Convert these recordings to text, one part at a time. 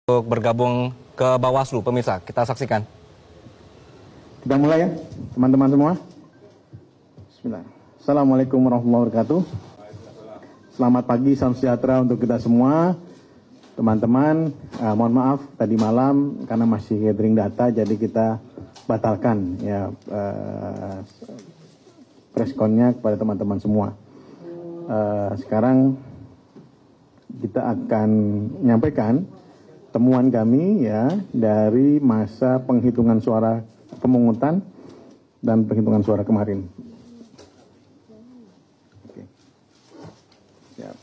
untuk bergabung ke Bawaslu, pemirsa. Kita saksikan. Kita mulai ya, teman-teman semua. Bismillah. Assalamualaikum warahmatullahi wabarakatuh. Selamat pagi, salam sejahtera untuk kita semua. Teman-teman, mohon maaf tadi malam karena masih gathering data, jadi kita batalkan ya press-con-nya kepada teman-teman semua. Sekarang kita akan menyampaikan temuan kami ya dari masa penghitungan suara pemungutan dan penghitungan suara kemarin. Oke. Siap.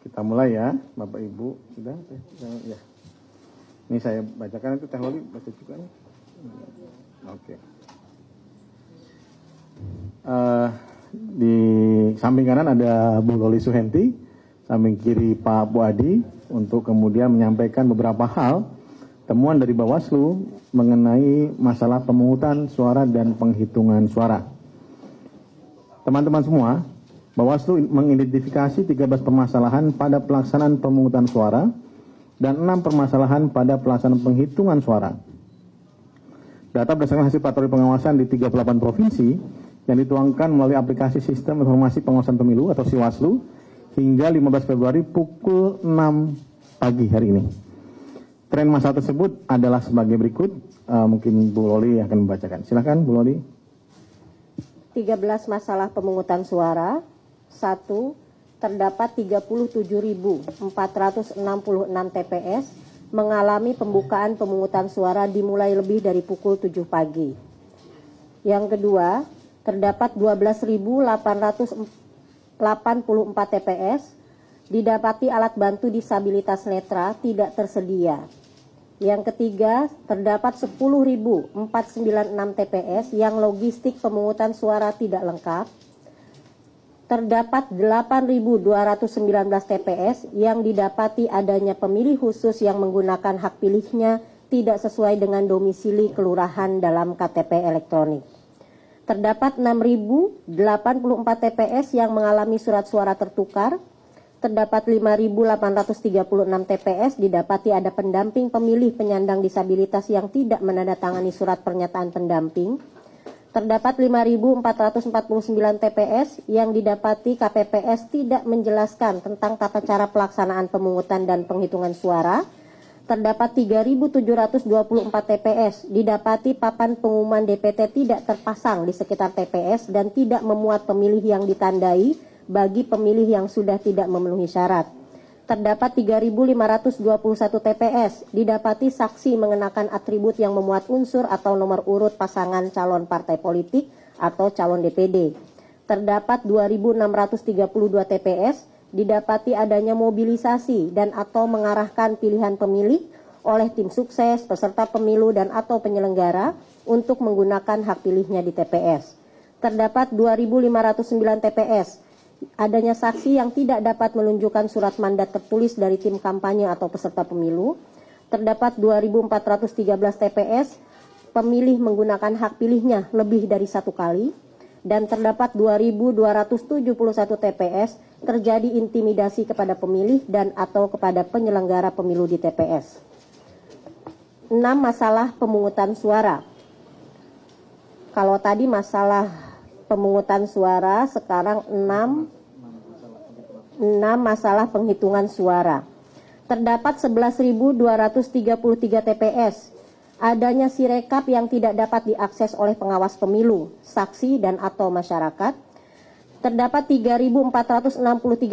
Kita mulai ya, Bapak Ibu. Sudah? Ya. Ini saya bacakan, itu Teh Loli baca juga nih. Oke. Di samping kanan ada Bu Loli Suhenti, samping kiri Pak Buadi, untuk kemudian menyampaikan beberapa hal temuan dari Bawaslu mengenai masalah pemungutan suara dan penghitungan suara. Teman-teman semua, Bawaslu mengidentifikasi 13 permasalahan pada pelaksanaan pemungutan suara dan 6 permasalahan pada pelaksanaan penghitungan suara. Data berdasarkan hasil patroli pengawasan di 38 provinsi yang dituangkan melalui aplikasi Sistem Informasi Pengawasan Pemilu atau SIWASLU hingga 15 Februari pukul 6 pagi hari ini. Tren masalah tersebut adalah sebagai berikut. Mungkin Bu Loli akan membacakan. Silakan Bu Loli. 13 masalah pemungutan suara. 1. Terdapat 37.466 TPS mengalami pembukaan pemungutan suara dimulai lebih dari pukul 7 pagi. Yang kedua, terdapat 12.884 TPS didapati alat bantu disabilitas netra tidak tersedia. Yang ketiga, terdapat 10.496 TPS yang logistik pemungutan suara tidak lengkap. Terdapat 8.219 TPS yang didapati adanya pemilih khusus yang menggunakan hak pilihnya tidak sesuai dengan domisili kelurahan dalam KTP elektronik. Terdapat 6.084 TPS yang mengalami surat suara tertukar. Terdapat 5.836 TPS didapati ada pendamping pemilih penyandang disabilitas yang tidak menandatangani surat pernyataan pendamping. Terdapat 5.449 TPS yang didapati KPPS tidak menjelaskan tentang tata cara pelaksanaan pemungutan dan penghitungan suara. Terdapat 3.724 TPS didapati papan pengumuman DPT tidak terpasang di sekitar TPS dan tidak memuat pemilih yang ditandai bagi pemilih yang sudah tidak memenuhi syarat. Terdapat 3.521 TPS didapati saksi mengenakan atribut yang memuat unsur atau nomor urut pasangan calon partai politik atau calon DPD. Terdapat 2.632 TPS didapati adanya mobilisasi dan atau mengarahkan pilihan pemilih oleh tim sukses, peserta pemilu dan atau penyelenggara untuk menggunakan hak pilihnya di TPS. Terdapat 2.509 TPS adanya saksi yang tidak dapat menunjukkan surat mandat tertulis dari tim kampanye atau peserta pemilu. Terdapat 2.413 TPS pemilih menggunakan hak pilihnya lebih dari satu kali. Dan terdapat 2.271 TPS terjadi intimidasi kepada pemilih dan atau kepada penyelenggara pemilu di TPS. 6 masalah pemungutan suara. Kalau tadi masalah pemungutan suara, sekarang 6 masalah penghitungan suara. Terdapat 11.233 TPS. Adanya sirekap yang tidak dapat diakses oleh pengawas pemilu, saksi dan atau masyarakat. Terdapat 3.463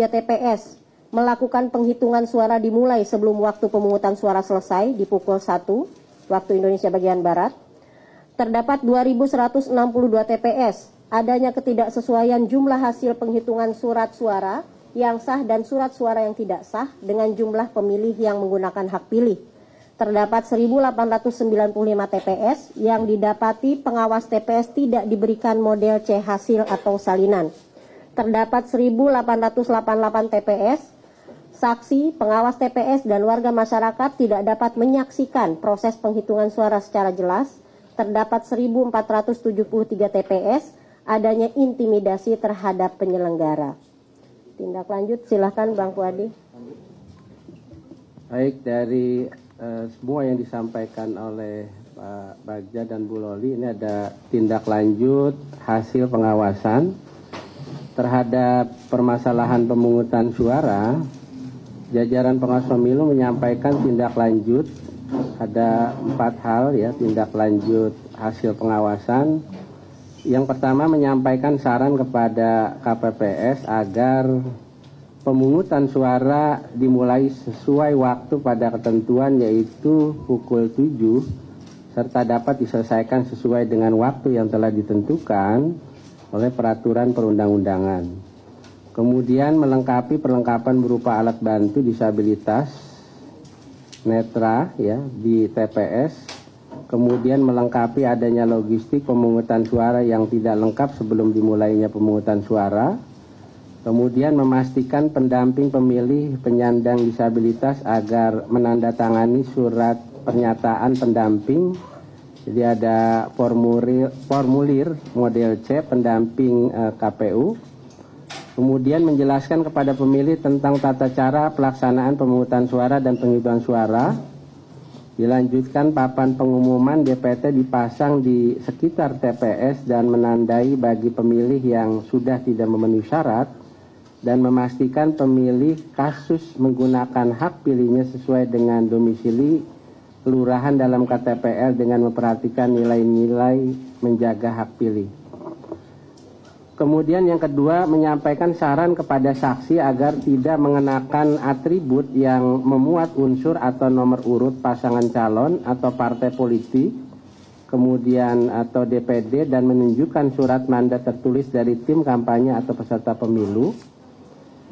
TPS melakukan penghitungan suara dimulai sebelum waktu pemungutan suara selesai di pukul 1 waktu Indonesia bagian Barat. Terdapat 2.162 TPS adanya ketidaksesuaian jumlah hasil penghitungan surat suara yang sah dan surat suara yang tidak sah dengan jumlah pemilih yang menggunakan hak pilih. Terdapat 1.895 TPS yang didapati pengawas TPS tidak diberikan model C hasil atau salinan. Terdapat 1.888 TPS, saksi, pengawas TPS, dan warga masyarakat tidak dapat menyaksikan proses penghitungan suara secara jelas. Terdapat 1.473 TPS, adanya intimidasi terhadap penyelenggara. Tindak lanjut, silakan Bang Puadi. Baik, dari semua yang disampaikan oleh Pak Bagja dan Bu Loli, ini ada tindak lanjut hasil pengawasan terhadap permasalahan pemungutan suara. Jajaran pengawas pemilu menyampaikan tindak lanjut, ada 4 hal ya, tindak lanjut hasil pengawasan. Yang pertama, menyampaikan saran kepada KPPS agar pemungutan suara dimulai sesuai waktu pada ketentuan, yaitu pukul 7, serta dapat diselesaikan sesuai dengan waktu yang telah ditentukan oleh peraturan perundang-undangan. Kemudian melengkapi perlengkapan berupa alat bantu disabilitas netra ya di TPS. Kemudian melengkapi adanya logistik pemungutan suara yang tidak lengkap sebelum dimulainya pemungutan suara. Kemudian memastikan pendamping pemilih penyandang disabilitas agar menandatangani surat pernyataan pendamping. Jadi ada formulir model C pendamping KPU. Kemudian menjelaskan kepada pemilih tentang tata cara pelaksanaan pemungutan suara dan penghitungan suara. Dilanjutkan papan pengumuman DPT dipasang di sekitar TPS dan menandai bagi pemilih yang sudah tidak memenuhi syarat, dan memastikan pemilih kasus menggunakan hak pilihnya sesuai dengan domisili kelurahan dalam KTPL dengan memperhatikan nilai-nilai menjaga hak pilih. Kemudian yang kedua, menyampaikan saran kepada saksi agar tidak mengenakan atribut yang memuat unsur atau nomor urut pasangan calon atau partai politik, kemudian atau DPD, dan menunjukkan surat mandat tertulis dari tim kampanye atau peserta pemilu.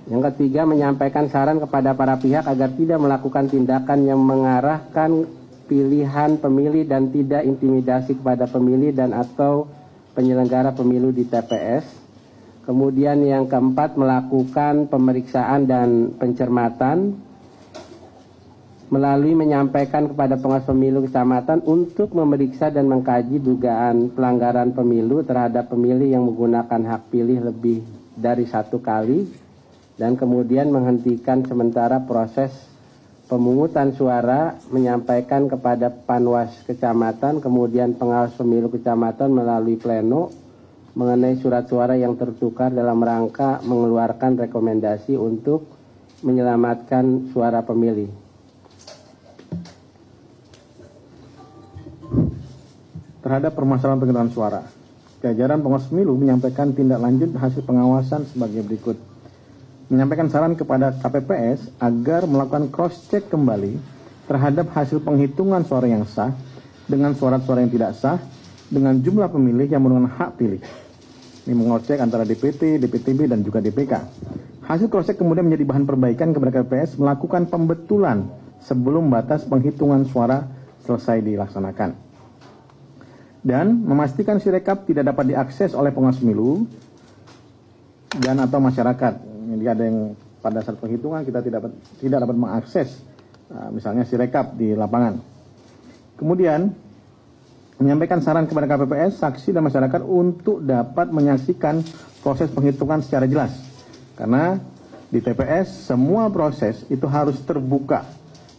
Yang ketiga, menyampaikan saran kepada para pihak agar tidak melakukan tindakan yang mengarahkan pilihan pemilih dan tidak intimidasi kepada pemilih dan atau penyelenggara pemilu di TPS. Kemudian yang keempat, melakukan pemeriksaan dan pencermatan melalui menyampaikan kepada pengawas pemilu kecamatan untuk memeriksa dan mengkaji dugaan pelanggaran pemilu terhadap pemilih yang menggunakan hak pilih lebih dari 1 kali, dan kemudian menghentikan sementara proses pemungutan suara, menyampaikan kepada Panwas Kecamatan, kemudian pengawas pemilu kecamatan melalui pleno mengenai surat suara yang tertukar dalam rangka mengeluarkan rekomendasi untuk menyelamatkan suara pemilih. Terhadap permasalahan penghitungan suara, jajaran pengawas pemilu menyampaikan tindak lanjut hasil pengawasan sebagai berikut. Menyampaikan saran kepada KPPS agar melakukan cross-check kembali terhadap hasil penghitungan suara yang sah dengan suara-suara yang tidak sah dengan jumlah pemilih yang menggunakan hak pilih. Ini mengocek antara DPT, DPTB, dan juga DPK. Hasil cross-check kemudian menjadi bahan perbaikan kepada KPPS melakukan pembetulan sebelum batas penghitungan suara selesai dilaksanakan. Dan memastikan sirekap tidak dapat diakses oleh pengawas pemilu dan atau masyarakat. Jadi ada yang pada saat penghitungan kita tidak dapat mengakses misalnya sirekap di lapangan. Kemudian menyampaikan saran kepada KPPS, saksi, dan masyarakat untuk dapat menyaksikan proses penghitungan secara jelas. Karena di TPS semua proses itu harus terbuka.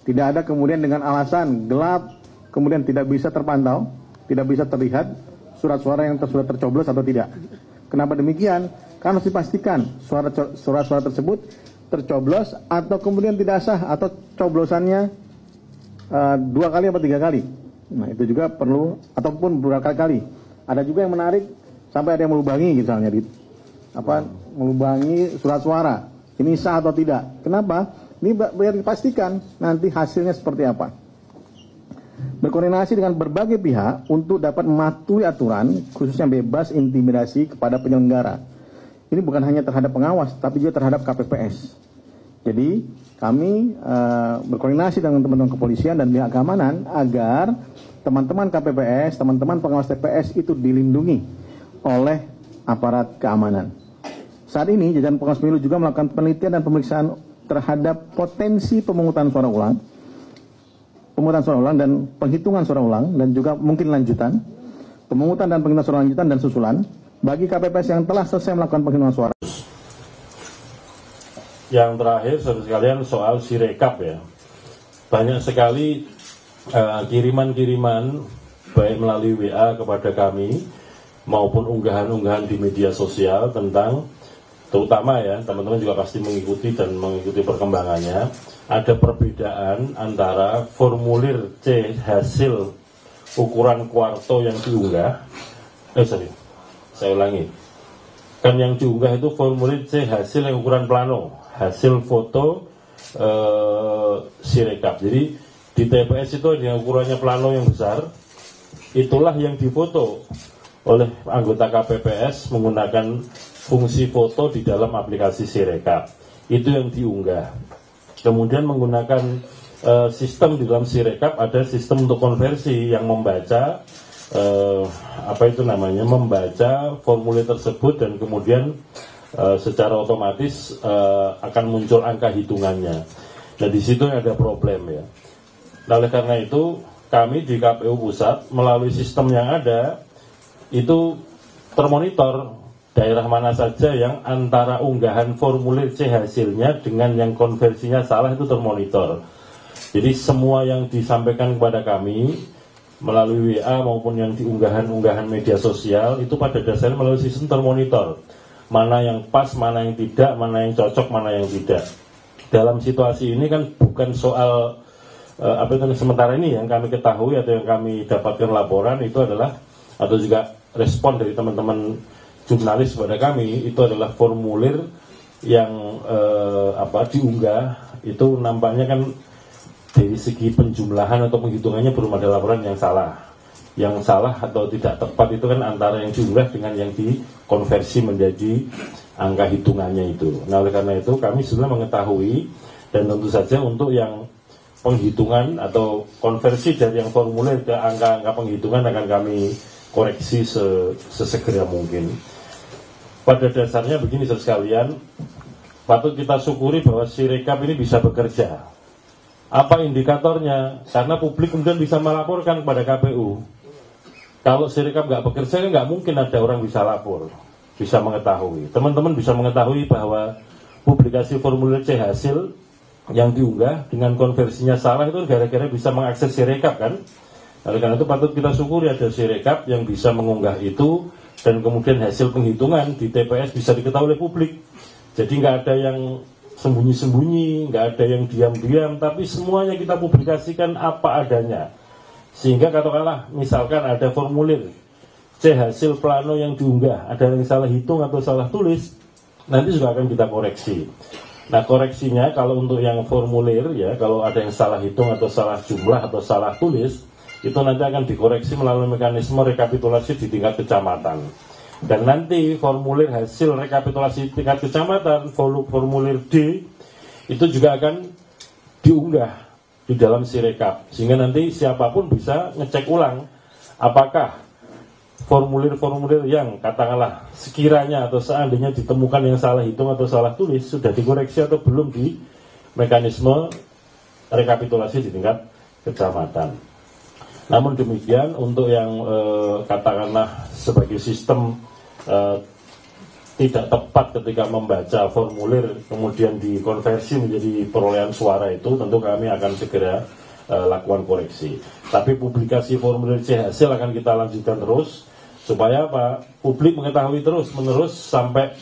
Tidak ada kemudian dengan alasan gelap, kemudian tidak bisa terpantau, tidak bisa terlihat surat suara yang sudah tercoblos atau tidak. Kenapa demikian? Karena harus dipastikan surat-suara tersebut tercoblos atau kemudian tidak sah atau coblosannya 2 kali atau 3 kali. Nah, itu juga perlu, ataupun beberapa kali. Ada juga yang menarik sampai ada yang melubangi misalnya melubangi surat suara. Ini sah atau tidak? Kenapa? Ini biar dipastikan nanti hasilnya seperti apa. Berkoordinasi dengan berbagai pihak untuk dapat mematuhi aturan, khususnya bebas intimidasi kepada penyelenggara. Ini bukan hanya terhadap pengawas, tapi juga terhadap KPPS. Jadi kami berkoordinasi dengan teman-teman kepolisian dan pihak keamanan agar teman-teman KPPS, teman-teman pengawas TPS itu dilindungi oleh aparat keamanan. Saat ini jajaran pengawas pemilu juga melakukan penelitian dan pemeriksaan terhadap potensi pemungutan suara ulang dan penghitungan suara ulang, dan juga mungkin lanjutan, pemungutan dan penghitungan suara lanjutan dan susulan, bagi KPPS yang telah selesai melakukan penghitungan suara. Yang terakhir, saudara sekalian, soal Sirekap ya. Banyak sekali kiriman-kiriman baik melalui WA kepada kami maupun unggahan-unggahan di media sosial tentang, terutama ya, teman-teman juga pasti mengikuti dan mengikuti perkembangannya, ada perbedaan antara formulir C hasil ukuran kuarto yang diunggah, saya ulangi, kan yang diunggah itu formulir C hasil yang ukuran plano, hasil foto Sirekap. Jadi di TPS itu ada yang ukurannya plano yang besar, itulah yang difoto oleh anggota KPPS menggunakan fungsi foto di dalam aplikasi Sirekap. Itu yang diunggah. Kemudian menggunakan sistem di dalam Sirekap, ada sistem untuk konversi yang membaca membaca formulir tersebut dan kemudian secara otomatis akan muncul angka hitungannya. Nah, di situ ada problem ya. Nah, oleh karena itu kami di KPU Pusat melalui sistem yang ada itu termonitor daerah mana saja yang antara unggahan formulir C hasilnya dengan yang konversinya salah, itu termonitor. Jadi semua yang disampaikan kepada kami melalui WA maupun yang diunggahan-unggahan media sosial itu pada dasarnya melalui sistem termonitor. Mana yang pas, mana yang tidak, mana yang cocok, mana yang tidak. Dalam situasi ini kan bukan soal sementara ini yang kami ketahui atau yang kami dapatkan laporan itu adalah, atau juga respon dari teman-teman jurnalis kepada kami, itu adalah formulir yang diunggah itu nampaknya kan dari segi penjumlahan atau penghitungannya belum ada laporan yang salah. Yang salah atau tidak tepat itu kan antara yang diunggah dengan yang dikonversi menjadi angka hitungannya itu. Nah, oleh karena itu kami sebenarnya mengetahui, dan tentu saja untuk yang penghitungan atau konversi dari yang formulir ke angka-angka penghitungan akan kami koreksi sesegera mungkin. Pada dasarnya begini saudara sekalian, patut kita syukuri bahwa Sirekap ini bisa bekerja. Apa indikatornya? Karena publik kemudian bisa melaporkan kepada KPU. Kalau Sirekap nggak bekerja, kan nggak mungkin ada orang bisa lapor, bisa mengetahui. Teman-teman bisa mengetahui bahwa publikasi formulir C hasil yang diunggah dengan konversinya salah itu gara-gara bisa mengakses Sirekap kan. Oleh karena itu patut kita syukuri ada Sirekap yang bisa mengunggah itu, dan kemudian hasil penghitungan di TPS bisa diketahui oleh publik. Jadi nggak ada yang sembunyi-sembunyi, nggak ada yang diam-diam, tapi semuanya kita publikasikan apa adanya. Sehingga katakanlah misalkan ada formulir C hasil plano yang diunggah, ada yang salah hitung atau salah tulis, nanti juga akan kita koreksi. Nah, koreksinya kalau untuk yang formulir ya, kalau ada yang salah hitung atau salah jumlah atau salah tulis, itu nanti akan dikoreksi melalui mekanisme rekapitulasi di tingkat kecamatan. Dan nanti formulir hasil rekapitulasi tingkat kecamatan, formulir D, itu juga akan diunggah di dalam Sirekap. Sehingga nanti siapapun bisa ngecek ulang apakah formulir-formulir yang katakanlah sekiranya atau seandainya ditemukan yang salah hitung atau salah tulis sudah dikoreksi atau belum di mekanisme rekapitulasi di tingkat kecamatan. Namun demikian untuk yang katakanlah sebagai sistem tidak tepat ketika membaca formulir kemudian dikonversi menjadi perolehan suara, itu tentu kami akan segera lakukan koreksi. Tapi publikasi formulir C hasil akan kita lanjutkan terus supaya apa? Publik mengetahui terus menerus sampai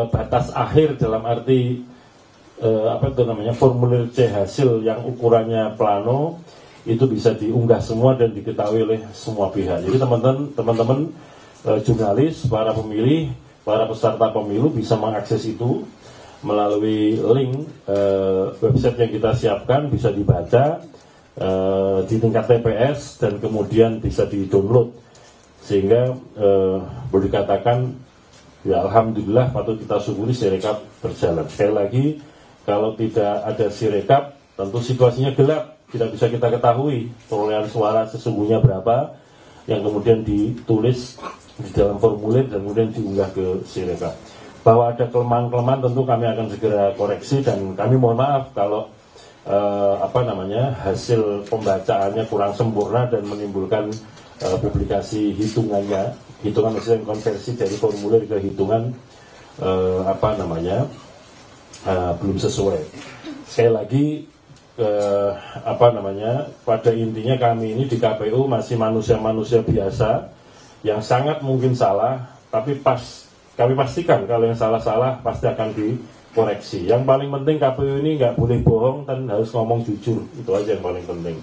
batas akhir, dalam arti formulir C hasil yang ukurannya plano itu bisa diunggah semua dan diketahui oleh semua pihak. Jadi teman-teman jurnalis, para pemilih, para peserta pemilu bisa mengakses itu melalui link website yang kita siapkan, bisa dibaca di tingkat TPS dan kemudian bisa di-download, sehingga boleh dikatakan ya alhamdulillah patut kita syukuri Sirekap berjalan. Sekali lagi, kalau tidak ada Sirekap tentu situasinya gelap, tidak bisa kita ketahui perolehan suara sesungguhnya berapa yang kemudian ditulis di dalam formulir dan kemudian diunggah ke Sirekap. Bahwa ada kelemahan-kelemahan tentu kami akan segera koreksi, dan kami mohon maaf kalau hasil pembacaannya kurang sempurna dan menimbulkan publikasi hitungannya hitungan hasil konversi dari formulir ke hitungan belum sesuai. Sekali lagi pada intinya kami ini di KPU masih manusia-manusia biasa yang sangat mungkin salah, tapi kami pastikan kalau yang salah-salah pasti akan dikoreksi. Yang paling penting KPU ini nggak boleh bohong dan harus ngomong jujur, itu aja yang paling penting.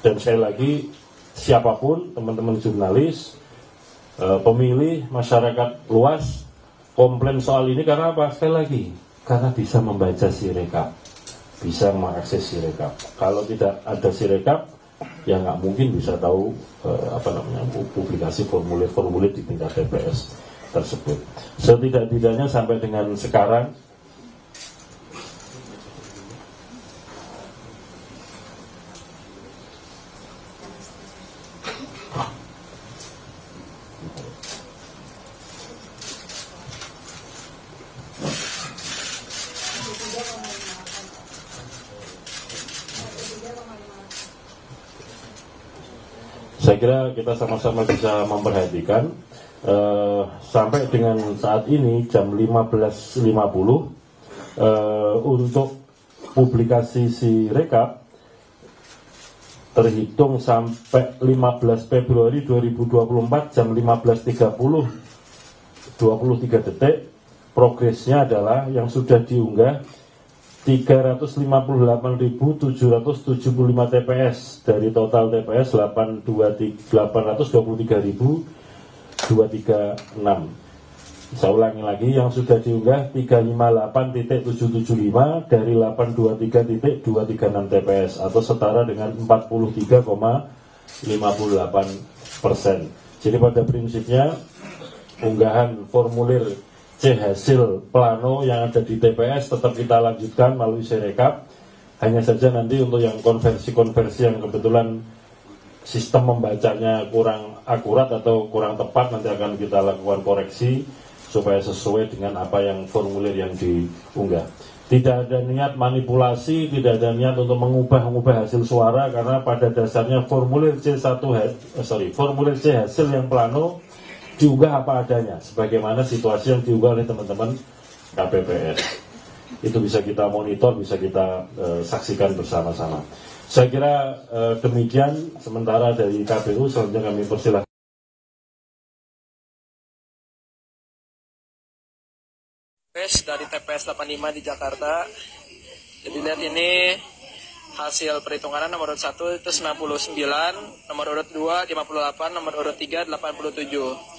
Dan sekali lagi, siapapun, teman-teman jurnalis, pemilih, masyarakat luas, komplain soal ini karena apa? Sekali lagi, karena bisa membaca Sirekap, bisa mengakses Sirekap. Kalau tidak ada Sirekap, ya nggak mungkin bisa tahu publikasi formulir-formulir di tingkat TPS tersebut. Setidak-tidaknya sampai dengan sekarang saya kira kita sama-sama bisa memperhatikan sampai dengan saat ini jam 15.50 untuk publikasi Sirekap terhitung sampai 15 Februari 2024 jam 15.30 23 detik, progresnya adalah yang sudah diunggah 358.775 TPS dari total TPS 823.236. Saya ulangi lagi, yang sudah diunggah 358.775 dari 823.236 TPS atau setara dengan 43,58%. Jadi pada prinsipnya unggahan formulir C hasil plano yang ada di TPS tetap kita lanjutkan melalui Sirekap. Hanya saja nanti untuk yang konversi-konversi yang kebetulan sistem membacanya kurang akurat atau kurang tepat, nanti akan kita lakukan koreksi supaya sesuai dengan apa yang formulir yang diunggah. Tidak ada niat manipulasi, tidak ada niat untuk mengubah hasil suara, karena pada dasarnya formulir C hasil yang plano diunggah apa adanya, sebagaimana situasi yang diunggah oleh teman-teman KPPS. Itu bisa kita monitor, bisa kita saksikan bersama-sama. Saya kira demikian sementara dari KPU. Selanjutnya kami persilahkan. Dari TPS 85 di Jakarta. Jadi lihat ini hasil perhitungan nomor urut 1 itu 99, nomor urut 2 58, nomor urut 3 87.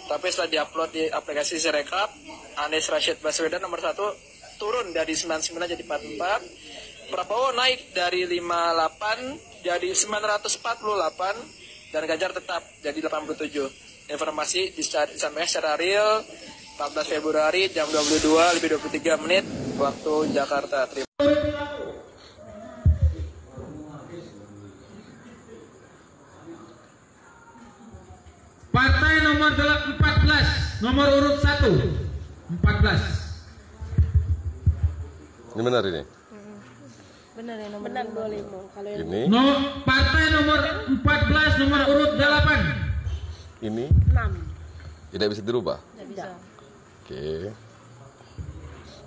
Tapi setelah diupload di aplikasi Sirekap, Anies Rashid Baswedan nomor 1 turun dari 99 jadi 44, Prabowo naik dari 58 jadi 948, dan Ganjar tetap jadi 87. Informasi disampaikan secara real 14 Februari jam 22:23 waktu Jakarta. Terima kasih. Partai nomor 14, nomor urut 1, 14. Ini benar ini? Benar ya, nomor 25. Kalau Ini? No, partai nomor 14, nomor urut 8. Ini? 6. Tidak bisa dirubah? Tidak bisa. Oke.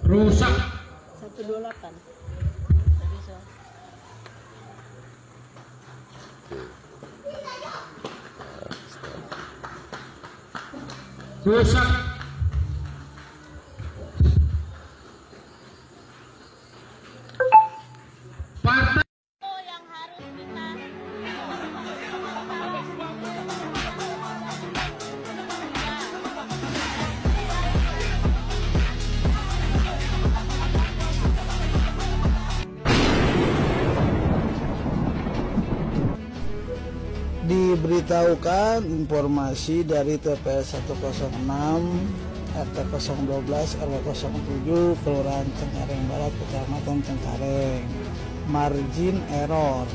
Rusak. 128. Tidak bisa. Rusak. Partai yang harus kita diberitahukan informasi dari TPS 106 RT 012 RW 07 Kelurahan Cengkareng Barat, Kecamatan Cengkareng. Margin error,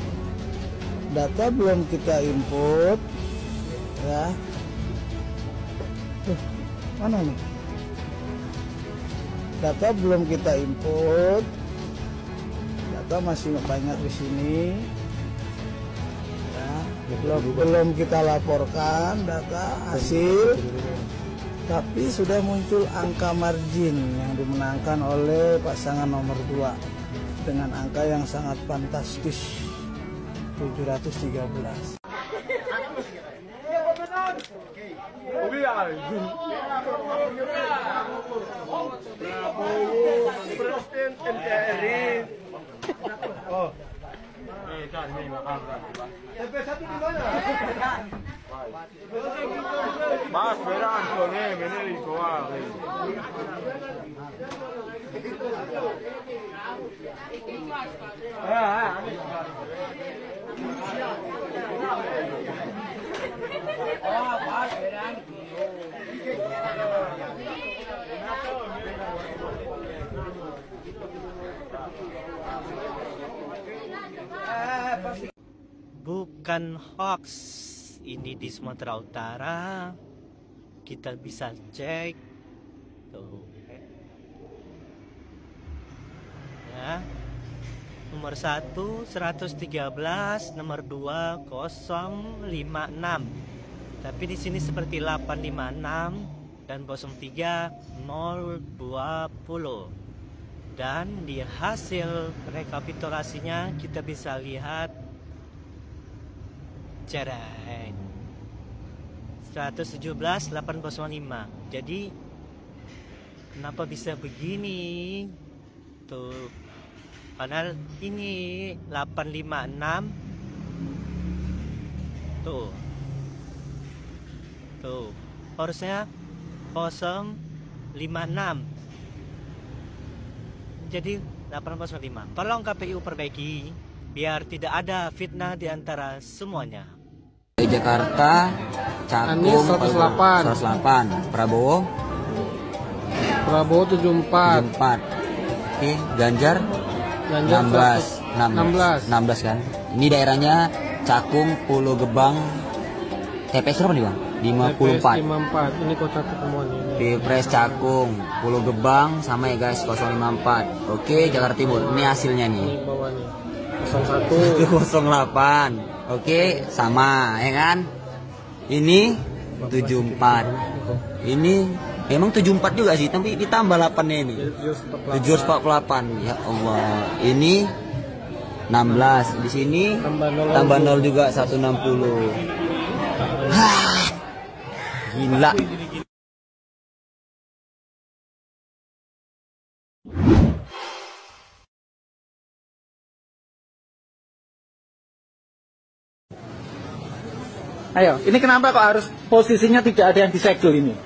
data belum kita input ya. Mana nih? Data belum kita input, data masih banyak di sini ya. belum kita laporkan data hasil, tapi sudah muncul angka margin yang dimenangkan oleh pasangan nomor 2 dengan angka yang sangat fantastis, 713. Mas, verán, ini bukan hoax ini di Sumatera Utara. Kita bisa cek tuh ya, nomor 1 113, nomor 2 056, tapi di sini seperti 856 dan 03 020. Dan di hasil rekapitulasinya kita bisa lihat cereng 117 805. Jadi kenapa bisa begini tuh, padahal ini 856 tuh harusnya 056, jadi 805. Tolong KPU perbaiki biar tidak ada fitnah di antara semuanya. Jakarta, Cakung 108, Prabowo 74. Oke, Ganjar 16 kan. Ini daerahnya Cakung, Pulau Gebang. TPS berapa nih Bang? 54. Ini kota ketemuan ini. Pilpres Cakung, Pulau Gebang sama ya guys, 054. Oke, Jakarta Timur. Ini hasilnya nih. Ini bawah nih. 01 08. Oke, sama ya kan? Ini 74. Ini emang 74 juga sih, tapi ditambah 8-nya ini. 748. Ya Allah. Ini 16. Di sini tambah 0 juga 160. Hah, gila. Ayo, ini kenapa kok harus posisinya tidak ada yang disegel ini?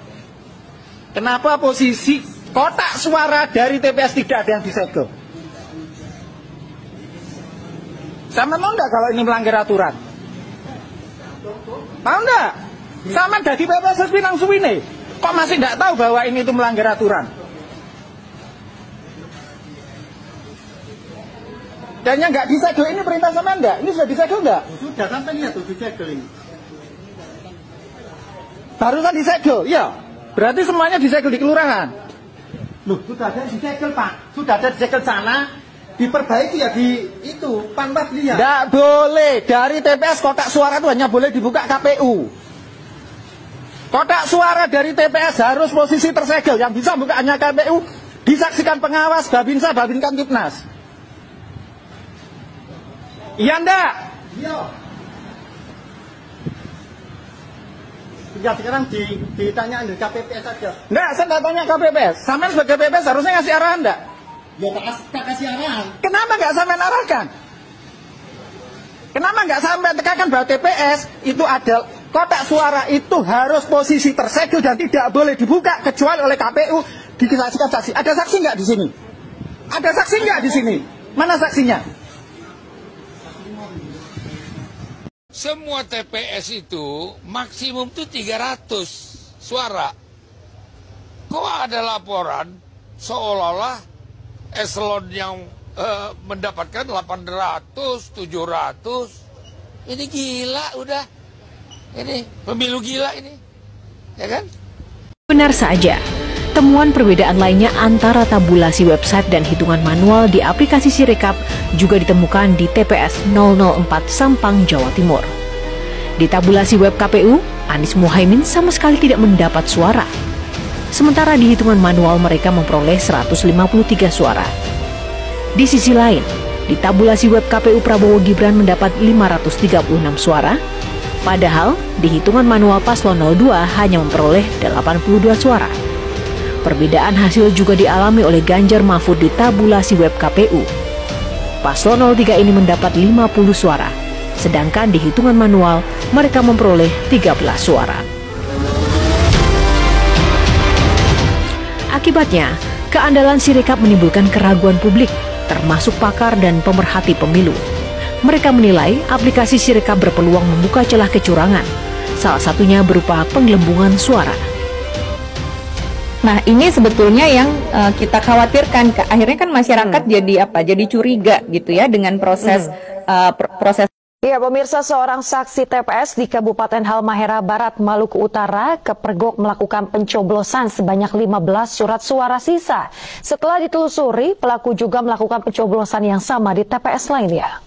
Kenapa posisi kotak suara dari TPS tidak ada yang disegel? Sama mau enggak kalau ini melanggar aturan? Mau enggak? Sama dari PPS Pinang Suwine. Kok masih enggak tahu bahwa ini itu melanggar aturan? Dan yang enggak disegel ini perintah sama enggak? Ini sudah disegel enggak? Sudah, sampai lihat tuh disegel ini. Barusan disegel, iya. Berarti semuanya disegel di kelurahan. Loh, sudah ada disegel Pak. Sudah ada disegel sana. Diperbaiki ya di itu, Panwas lihat. Tidak boleh. Dari TPS kotak suara itu hanya boleh dibuka KPU. Kotak suara dari TPS harus posisi tersegel. Yang bisa buka hanya KPU. Disaksikan pengawas, Babinsa, Babin Kamtipnas. Iya enggak? Iya. Tinggal sekarang ditanya dari KPPS saja. Enggak, saya enggak tanya KPPS. Sampai sebagai KPPS harusnya ngasih arahan enggak? Ya tak kasih arahan. Kenapa enggak sampai arahkan? Kenapa enggak sampai tekankan bahwa TPS itu ada kotak suara itu harus posisi tersegel dan tidak boleh dibuka kecuali oleh KPU disaksikan saksi. Ada saksi enggak di sini? Ada saksi enggak di sini? Mana saksinya? Semua TPS itu maksimum tuh 300 suara. Kok ada laporan seolah-olah eselon yang mendapatkan 800, 700. Ini gila udah. Ini pemilu gila ini. Ya kan? Benar saja. Temuan perbedaan lainnya antara tabulasi website dan hitungan manual di aplikasi Sirekap juga ditemukan di TPS 004 Sampang, Jawa Timur. Di tabulasi web KPU, Anies Muhaimin sama sekali tidak mendapat suara. Sementara di hitungan manual mereka memperoleh 153 suara. Di sisi lain, di tabulasi web KPU Prabowo Gibran mendapat 536 suara, padahal di hitungan manual paslon 02 hanya memperoleh 82 suara. Perbedaan hasil juga dialami oleh Ganjar Mahfud di tabulasi web KPU. Paslon 03 ini mendapat 50 suara, sedangkan di hitungan manual mereka memperoleh 13 suara. Akibatnya, keandalan Sirekap menimbulkan keraguan publik, termasuk pakar dan pemerhati pemilu. Mereka menilai aplikasi Sirekap berpeluang membuka celah kecurangan, salah satunya berupa penggelembungan suara. Nah, ini sebetulnya yang kita khawatirkan. Akhirnya kan masyarakat jadi curiga gitu ya dengan proses proses. Ya, pemirsa, seorang saksi TPS di Kabupaten Halmahera Barat, Maluku Utara, kepergok melakukan pencoblosan sebanyak 15 surat suara sisa. Setelah ditelusuri, pelaku juga melakukan pencoblosan yang sama di TPS lainnya.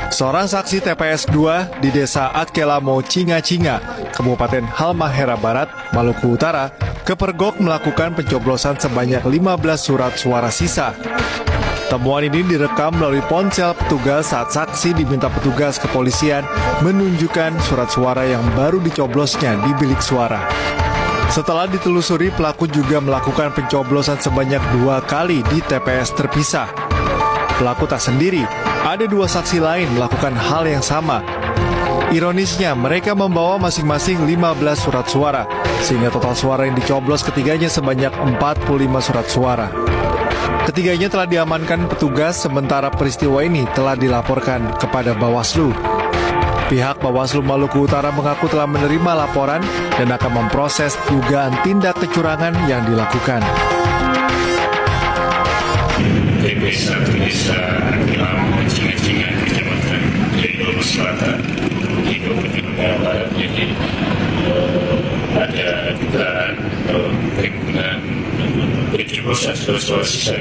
Seorang saksi TPS 2 di Desa Atkelamo, Cinga-Cinga, Kabupaten Halmahera Barat, Maluku Utara, kepergok melakukan pencoblosan sebanyak 15 surat suara sisa. Temuan ini direkam melalui ponsel petugas saat saksi diminta petugas kepolisian menunjukkan surat suara yang baru dicoblosnya di bilik suara. Setelah ditelusuri, pelaku juga melakukan pencoblosan sebanyak 2 kali di TPS terpisah. Pelaku tak sendiri, ada 2 saksi lain melakukan hal yang sama. Ironisnya, mereka membawa masing-masing 15 surat suara, sehingga total suara yang dicoblos ketiganya sebanyak 45 surat suara. Ketiganya telah diamankan petugas, sementara peristiwa ini telah dilaporkan kepada Bawaslu. Pihak Bawaslu Maluku Utara mengaku telah menerima laporan dan akan memproses dugaan tindak kecurangan yang dilakukan. TPS 1 Desa Atkelamo, Cinga-Cinga, Kecamatan Jayapura Selatan, di Kabupaten Barat. Jadi ada dugaan penggunaan pencoblosan suara sisa.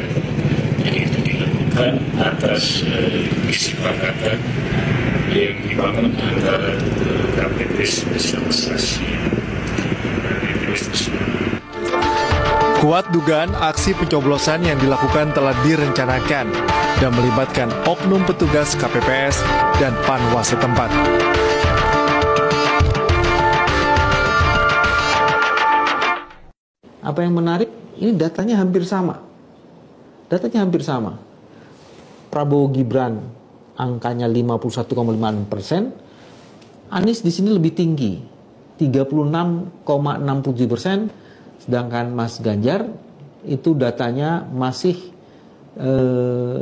Jadi itu dilakukan atas kesepakatan yang dibangun antara KPPS bersama saksi. Kuat dugaan aksi pencoblosan yang dilakukan telah direncanakan dan melibatkan oknum petugas KPPS dan Panwas setempat. Apa yang menarik, ini datanya hampir sama. Prabowo Gibran angkanya 51,5%, Anies di sini lebih tinggi, 36,67%, sedangkan Mas Ganjar itu datanya masih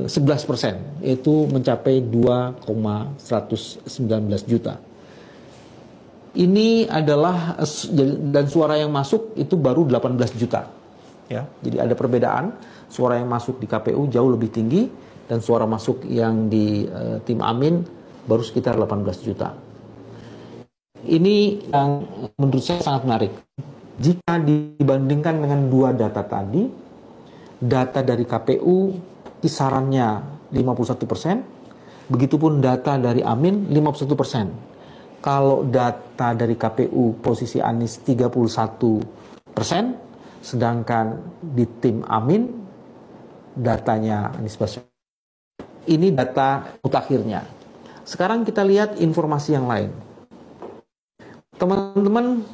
11%, yaitu mencapai 2,119 juta. Ini adalah, dan suara yang masuk itu baru 18 juta. Ya, jadi ada perbedaan, suara yang masuk di KPU jauh lebih tinggi, dan suara masuk yang di tim Amin baru sekitar 18 juta. Ini yang menurut saya sangat menarik. Jika dibandingkan dengan 2 data tadi, data dari KPU kisarannya 51%, begitupun data dari Amin 51%. Kalau data dari KPU posisi Anies 31%, sedangkan di tim Amin datanya Anies Baswedan. Ini data mutakhirnya. Sekarang kita lihat informasi yang lain. Teman-teman,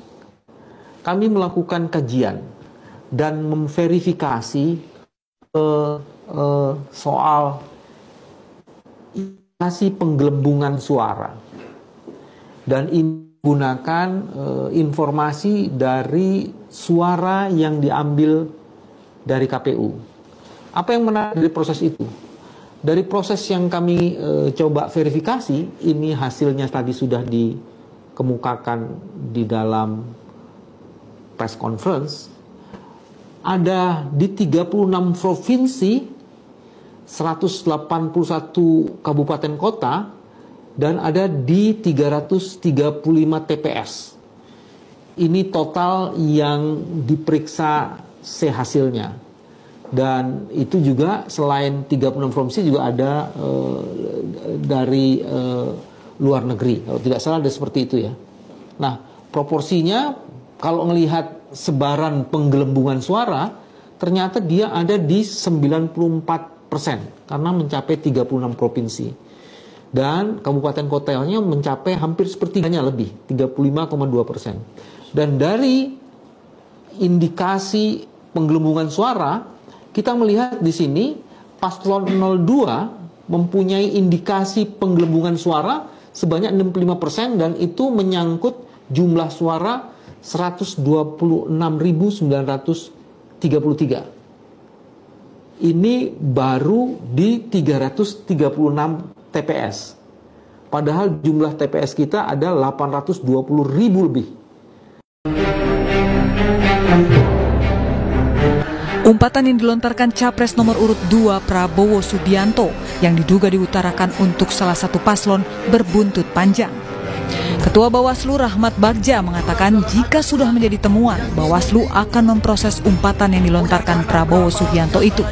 kami melakukan kajian dan memverifikasi soal indikasi penggelembungan suara. Dan ini menggunakan informasi dari suara yang diambil dari KPU. Apa yang menarik dari proses itu? Dari proses yang kami coba verifikasi, ini hasilnya tadi sudah dikemukakan di dalam press conference. Ada di 36 provinsi, 181 kabupaten kota, dan ada di 335 TPS. Ini total yang diperiksa hasilnya. Dan itu juga selain 36 provinsi juga ada dari luar negeri. Kalau tidak salah ada seperti itu ya. Nah, proporsinya kalau melihat sebaran penggelembungan suara, ternyata dia ada di 94% karena mencapai 36 provinsi. Dan kabupaten kotanya mencapai hampir sepertiganya lebih, 35,2%. Dan dari indikasi penggelembungan suara, kita melihat di sini paslon 02 mempunyai indikasi penggelembungan suara sebanyak 65% dan itu menyangkut jumlah suara 126.933. Ini baru di 336 TPS. Padahal jumlah TPS kita ada 820.000 lebih. Umpatan yang dilontarkan Capres nomor urut 2 Prabowo Subianto yang diduga diutarakan untuk salah satu paslon berbuntut panjang. Ketua Bawaslu Rahmat Bagja mengatakan jika sudah menjadi temuan, Bawaslu akan memproses umpatan yang dilontarkan Prabowo Subianto itu.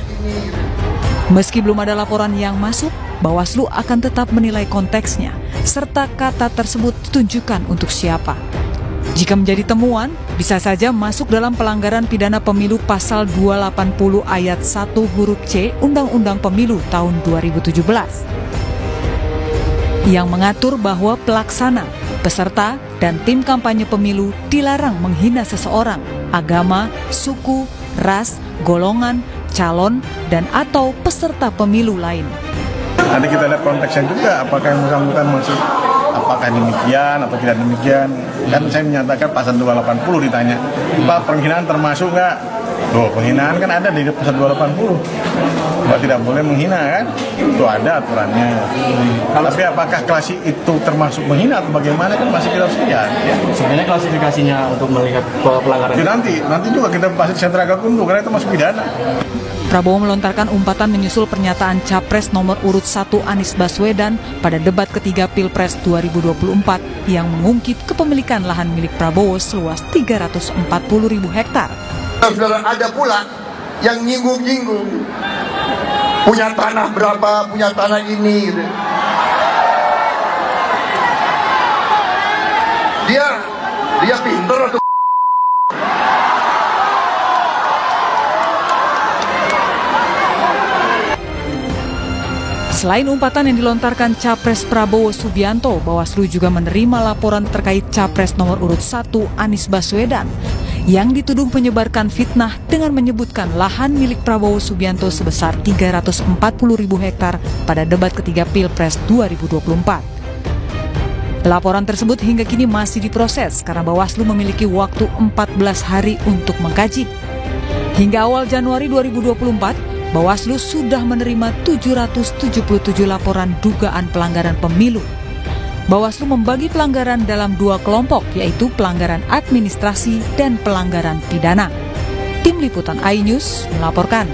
Meski belum ada laporan yang masuk, Bawaslu akan tetap menilai konteksnya, serta kata tersebut ditunjukkan untuk siapa. Jika menjadi temuan, bisa saja masuk dalam pelanggaran pidana pemilu pasal 280 ayat 1 huruf C Undang-Undang Pemilu tahun 2017. Yang mengatur bahwa pelaksana, peserta, dan tim kampanye pemilu dilarang menghina seseorang, agama, suku, ras, golongan, calon, dan atau peserta pemilu lain. Nanti kita lihat konteksnya juga, apakah yang bersangkutan masuk, apakah demikian atau tidak demikian. Kan saya menyatakan pasal 280 ditanya, Pak, penghinaan termasuk nggak? Loh, penghinaan kan ada di pasal 280. Pak tidak boleh menghina kan? Itu ada aturannya. Tapi apakah klasi itu termasuk menghina atau bagaimana kan masih kita harus lihat. Ya. Sebenarnya klasifikasinya untuk melihat pelanggaran. Ya, nanti juga kita bahas di sentra gakumdu karena itu masuk pidana. Prabowo melontarkan umpatan menyusul pernyataan Capres nomor urut 1 Anies Baswedan pada debat ketiga Pilpres 2024 yang mengungkit kepemilikan lahan milik Prabowo seluas 340.000 hektar. Saudara, ada pula yang nyinggung-nyinggung punya tanah berapa, punya tanah ini gitu. Dia pinter atau Selain umpatan yang dilontarkan Capres Prabowo Subianto, Bawaslu juga menerima laporan terkait Capres nomor urut 1 Anies Baswedan yang dituduh menyebarkan fitnah dengan menyebutkan lahan milik Prabowo Subianto sebesar 340.000 hektar pada debat ketiga Pilpres 2024. Laporan tersebut hingga kini masih diproses karena Bawaslu memiliki waktu 14 hari untuk mengkaji. Hingga awal Januari 2024, Bawaslu sudah menerima 777 laporan dugaan pelanggaran pemilu. Bawaslu membagi pelanggaran dalam 2 kelompok, yaitu pelanggaran administrasi dan pelanggaran pidana. Tim Liputan iNews melaporkan.